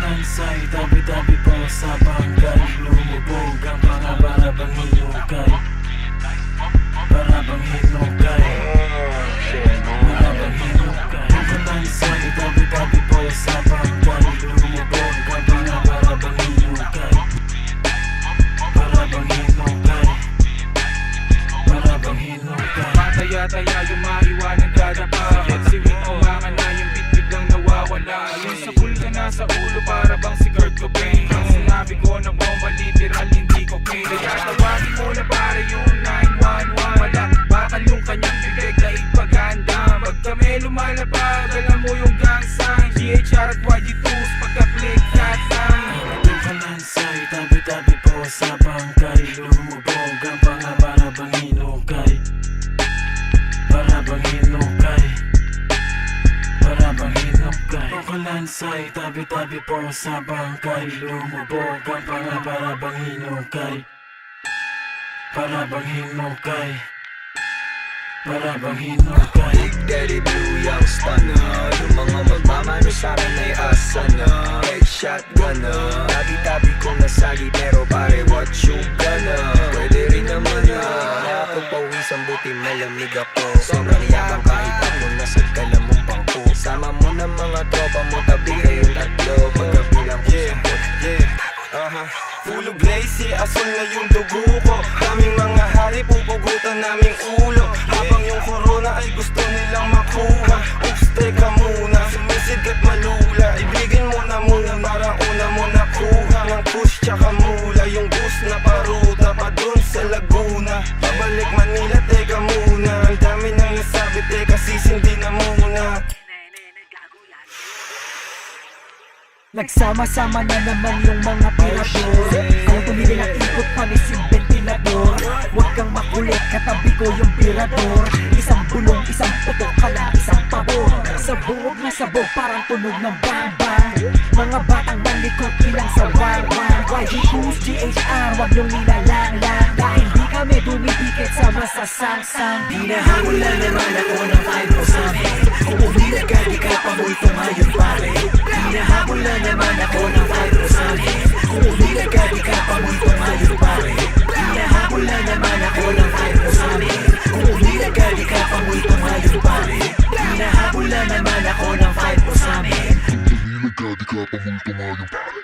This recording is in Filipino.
Kalansay, tabi-tabi po sa bangkay. Lumubog ang mga para bang hinukay. Para bang hinukay. Para bang hinukay. Kalansay, tabi-tabi po sa bangkay. Lumubog ang mga para bang hinukay. Para bang hinukay. Para bang hinukay. Mataya-taya yung maiwanan dadapa. Siwing umangan na yung bitbit lang nawawala. Ayun sa bulkan na sa ulo para bang si Kurt Cobain. Ang sinabi ko na bomba literal hindi cocaine. Kaya tawagin mo na pare yung 911. Wala bakal yung kanyang bibig na ipaganda. Pag kami lumalapad alam mo yung gang sign. GHR at YG2s pagka-click that line. Kalansay, tabi-tabi po sa bangkay. Lumubog ang mga para bang hinukay. Para bang hinukay. Para bang hinukay. Kalansay, tabi-tabi po sa bangkay. Lumubog ang mga para bang hinukay. Para bang hinukay. Para bang hinukay. Big Daddy Blue yung stunner. Yung mga magmamano sa'kin ay asa na. Headshot gana. Tabi-tabi kong nasagi pero pare what you gonna. Pwede rin naman na nakapagpawisan buti malamig ako. Sobrang yakang kahit ako nasa kalamong pangko. Sama mo ng mga tropa mo tabi kayong tatlo. Pagkabilang ko sa full of blaze, asul na yung dugo ko. Daming mga hari, pupugutan naming ulo. Habang yung corona ay gusto nilang makuha. Oops, teka muna, sumisigat malula. Ibigin mo na muna, parang una mo nakuha. Ng push tsaka mula, yung bus na paruta pa dun sa Laguna. Pabalik Manila, teka muna. Ang dami nang nasabi, teka sisindi na muna. Nagsama-sama na naman yung mga tirador. Kung tumigil ang ikot panis yung ventilador. Huwag kang makulit, katabi ko yung birador. Isang bulong, isang putok ka lang, isang pabor. Sabog na sabog, parang tunog ng bang-bang. Mga batang malikot, ilang sa wang-wang. YG2s, GHR, huwag niyong nilalang-lang. Dahil di kami dumidikit sa masasang-sang. Hinahabol na naman ako ng 5 sa amin. Kung umilag ka, di ka pa mo'y tumayon pare. Hinahabol na naman ako ng 5 sa amin. Kung umilag ka, di ka pa mo'y tumayon pare. Hinahabol na naman ako ng 5 sa amin. Kung umilag ka, di ka pa mo'y tumayon pare. Hinahabol na naman ako ng 5 sa amin. Kung umilag ka, di ka pa mo'y tumayon pare.